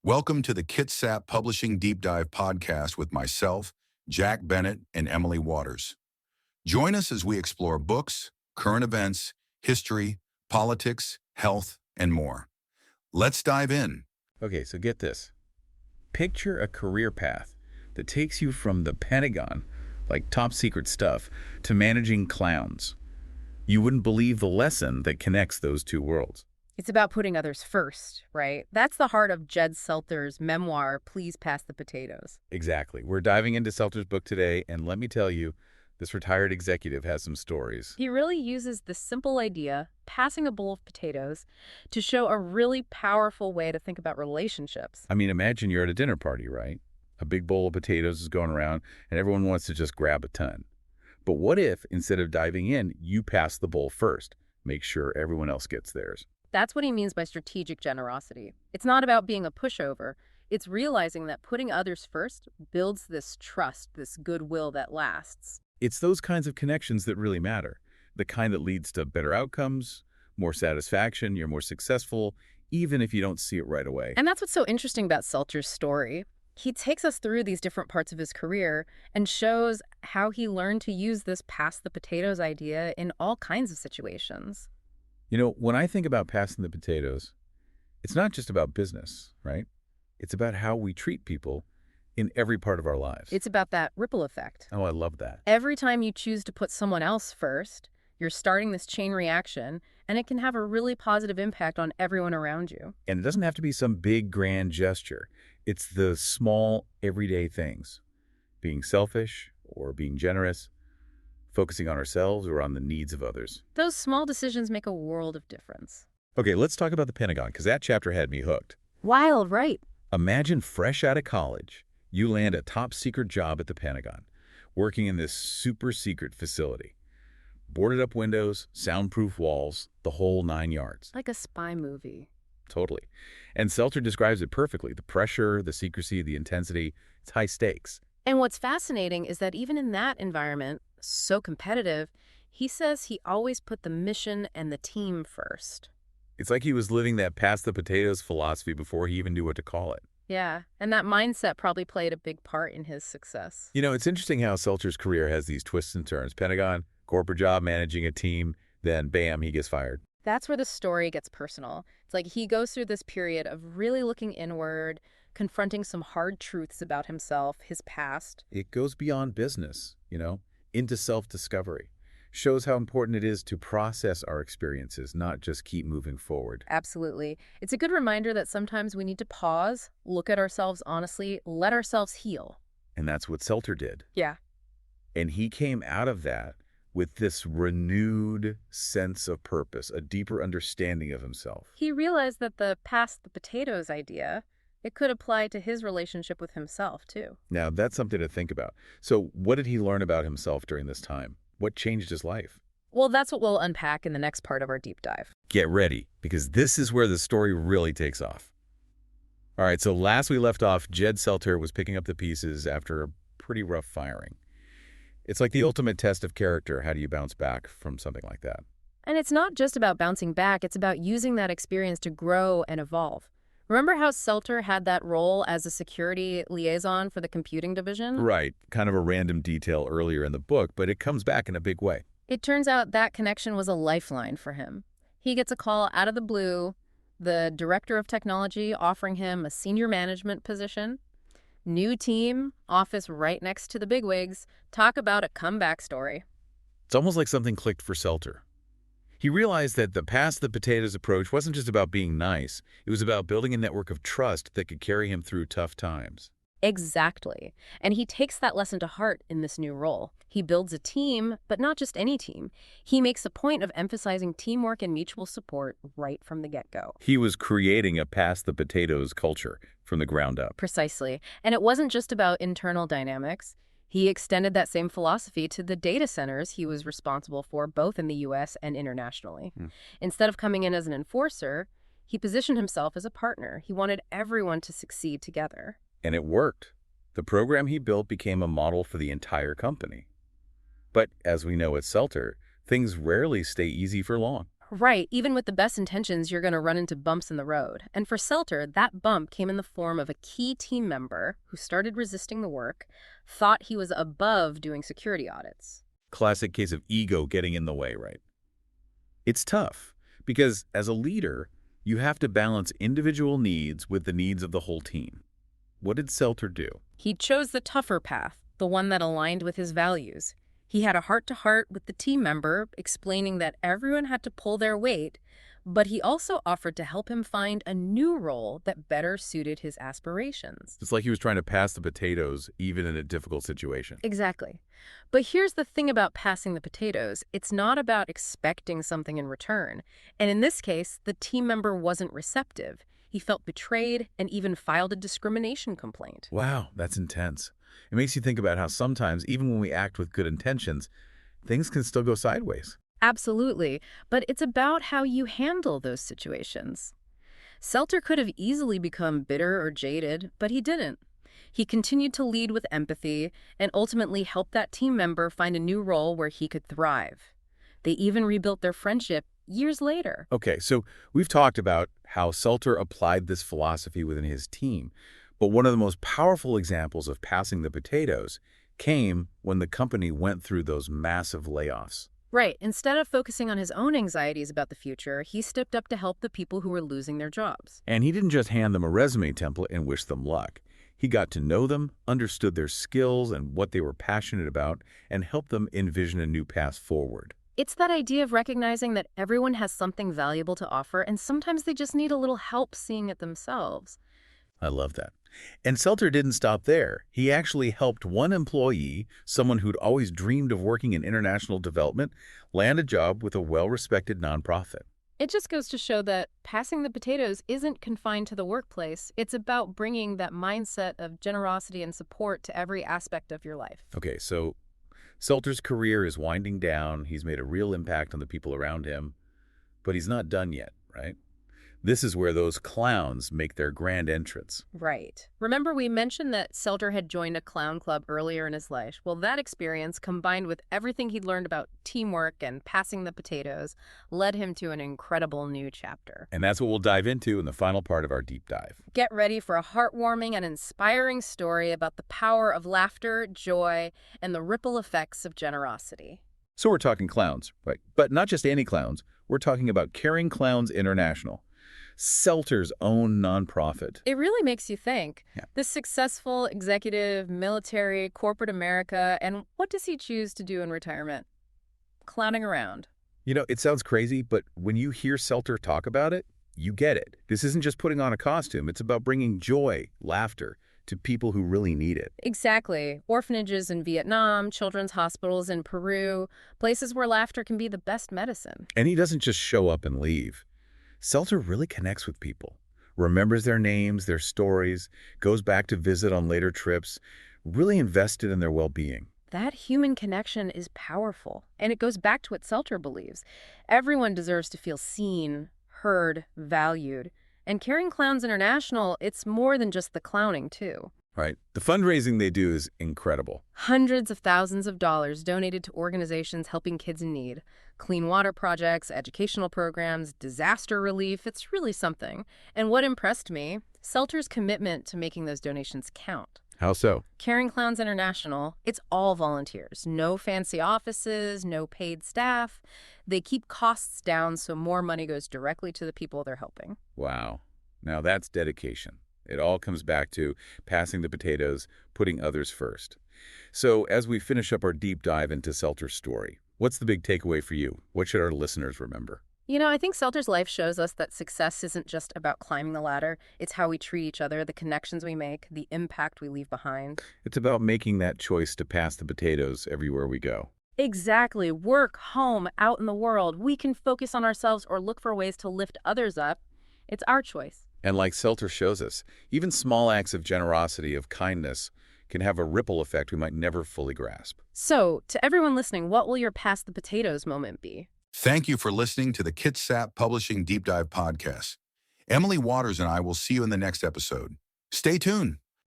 Welcome to the Kitsap Publishing Deep Dive podcast with myself, Jack Bennett, and Emily Waters. Join us as we explore books, current events, history, politics, health, and more. Let's dive in. Okay, so get this. Picture a career path that takes you from the Pentagon, like top secret stuff, to managing clowns. You wouldn't believe the lesson that connects those two worlds. It's about putting others first, right? That's the heart of Jed Selter's memoir, Please Pass the Potatoes. Exactly. We're diving into Selter's book today, and let me tell you, this retired executive has some stories. He really uses the simple idea, passing a bowl of potatoes, to show a really powerful way to think about relationships. I mean, imagine you're at a dinner party, right? A big bowl of potatoes is going around, and everyone wants to just grab a ton. But what if, instead of diving in, you pass the bowl first? Make sure everyone else gets theirs. That's what he means by strategic generosity. It's not about being a pushover. It's realizing that putting others first builds this trust, this goodwill that lasts. It's those kinds of connections that really matter. The kind that leads to better outcomes, more satisfaction, you're more successful, even if you don't see it right away. And that's what's so interesting about Selter's story. He takes us through these different parts of his career and shows how he learned to use this pass the potatoes idea in all kinds of situations. You know, when I think about passing the potatoes, it's not just about business, right? It's about how we treat people in every part of our lives. It's about that ripple effect. Oh, I love that. Every time you choose to put someone else first, you're starting this chain reaction, and it can have a really positive impact on everyone around you. And it doesn't have to be some big, grand gesture. It's the small, everyday things. Being selfish or being generous, focusing on ourselves or on the needs of others. Those small decisions make a world of difference. Okay, let's talk about the Pentagon, because that chapter had me hooked. Wild, right? Imagine fresh out of college, you land a top secret job at the Pentagon, working in this super secret facility. Boarded up windows, soundproof walls, the whole 9 yards. Like a spy movie. Totally. And Selter describes it perfectly. The pressure, the secrecy, the intensity, it's high stakes. And what's fascinating is that even in that environment, so competitive, he says he always put the mission and the team first. It's like he was living that pass the potatoes philosophy before he even knew what to call it. Yeah, and that mindset probably played a big part in his success. You know, it's interesting how Selter's career has these twists and turns. Pentagon, corporate job, managing a team, then bam, he gets fired. That's where the story gets personal. It's like he goes through this period of really looking inward, confronting some hard truths about himself, his past. It goes beyond business, into self-discovery. Shows how important it is to process our experiences, not just keep moving forward. Absolutely. It's a good reminder that sometimes we need to pause, look at ourselves honestly, let ourselves heal. And that's what Selter did. Yeah. And he came out of that with this renewed sense of purpose, a deeper understanding of himself. He realized that the pass the potatoes idea, it could apply to his relationship with himself, too. Now, that's something to think about. So what did he learn about himself during this time? What changed his life? Well, that's what we'll unpack in the next part of our deep dive. Get ready, because this is where the story really takes off. All right, so last we left off, Jed Selter was picking up the pieces after a pretty rough firing. It's like the ultimate test of character. How do you bounce back from something like that? And it's not just about bouncing back, it's about using that experience to grow and evolve. Remember how Selter had that role as a security liaison for the computing division? Right, kind of a random detail earlier in the book, but it comes back in a big way. It turns out that connection was a lifeline for him. He gets a call out of the blue, the director of technology offering him a senior management position. New team, office right next to the bigwigs. Talk about a comeback story. It's almost like something clicked for Selter. He realized that the pass-the-potatoes approach wasn't just about being nice. It was about building a network of trust that could carry him through tough times. Exactly. And he takes that lesson to heart in this new role. He builds a team, but not just any team. He makes a point of emphasizing teamwork and mutual support right from the get-go. He was creating a pass-the-potatoes culture from the ground up. Precisely. And it wasn't just about internal dynamics. He extended that same philosophy to the data centers he was responsible for, both in the U.S. and internationally. Instead of coming in as an enforcer, he positioned himself as a partner. He wanted everyone to succeed together. And it worked. The program he built became a model for the entire company. But as we know at Selter, things rarely stay easy for long. Right, even with the best intentions, you're going to run into bumps in the road. And for Selter, that bump came in the form of a key team member who started resisting the work, thought he was above doing security audits. Classic case of ego getting in the way, right? It's tough because as a leader, you have to balance individual needs with the needs of the whole team. What did Selter do? He chose the tougher path, the one that aligned with his values. He had a heart-to-heart with the team member, explaining that everyone had to pull their weight, but he also offered to help him find a new role that better suited his aspirations. It's like he was trying to pass the potatoes even in a difficult situation. Exactly. But here's the thing about passing the potatoes. It's not about expecting something in return. And in this case, the team member wasn't receptive. He felt betrayed and even filed a discrimination complaint. Wow, that's intense. It makes you think about how sometimes, even when we act with good intentions, things can still go sideways. Absolutely. But it's about how you handle those situations. Selter could have easily become bitter or jaded, but he didn't. He continued to lead with empathy and ultimately helped that team member find a new role where he could thrive. They even rebuilt their friendship years later. Okay, so we've talked about how Selter applied this philosophy within his team, but one of the most powerful examples of passing the potatoes came when the company went through those massive layoffs. Right. Instead of focusing on his own anxieties about the future, he stepped up to help the people who were losing their jobs. And he didn't just hand them a resume template and wish them luck. He got to know them, understood their skills and what they were passionate about, and helped them envision a new path forward. It's that idea of recognizing that everyone has something valuable to offer, and sometimes they just need a little help seeing it themselves. I love that. And Selter didn't stop there. He actually helped one employee, someone who'd always dreamed of working in international development, land a job with a well-respected nonprofit. It just goes to show that passing the potatoes isn't confined to the workplace. It's about bringing that mindset of generosity and support to every aspect of your life. Okay, so Selter's career is winding down. He's made a real impact on the people around him, but he's not done yet, right? This is where those clowns make their grand entrance. Right. Remember we mentioned that Selter had joined a clown club earlier in his life. Well, that experience, combined with everything he'd learned about teamwork and passing the potatoes, led him to an incredible new chapter. And that's what we'll dive into in the final part of our deep dive. Get ready for a heartwarming and inspiring story about the power of laughter, joy, and the ripple effects of generosity. So we're talking clowns, right? But not just any clowns. We're talking about Caring Clowns International, Selter's own nonprofit. It really makes you think. Yeah. This successful executive, military, corporate America, and what does he choose to do in retirement? Clowning around. You know, it sounds crazy, but when you hear Selter talk about it, you get it. This isn't just putting on a costume. It's about bringing joy, laughter to people who really need it. Exactly. Orphanages in Vietnam, children's hospitals in Peru, places where laughter can be the best medicine. And he doesn't just show up and leave. Selter really connects with people, remembers their names, their stories, goes back to visit on later trips, really invested in their well-being. That human connection is powerful, and it goes back to what Selter believes. Everyone deserves to feel seen, heard, valued. And Caring Clowns International, it's more than just the clowning, too. Right. The fundraising they do is incredible. Hundreds of thousands of dollars donated to organizations helping kids in need. Clean water projects, educational programs, disaster relief. It's really something. And what impressed me, Selter's commitment to making those donations count. How so? Caring Clowns International, it's all volunteers. No fancy offices, no paid staff. They keep costs down so more money goes directly to the people they're helping. Wow. Now that's dedication. It all comes back to passing the potatoes, putting others first. So as we finish up our deep dive into Selter's story, what's the big takeaway for you? What should our listeners remember? You know, I think Selter's life shows us that success isn't just about climbing the ladder. It's how we treat each other, the connections we make, the impact we leave behind. It's about making that choice to pass the potatoes everywhere we go. Exactly. Work, home, out in the world. We can focus on ourselves or look for ways to lift others up. It's our choice. And like Selter shows us, even small acts of generosity, of kindness, can have a ripple effect we might never fully grasp. So, to everyone listening, what will your pass the potatoes moment be? Thank you for listening to the Kitsap Publishing Deep Dive Podcast. Emily Waters and I will see you in the next episode. Stay tuned.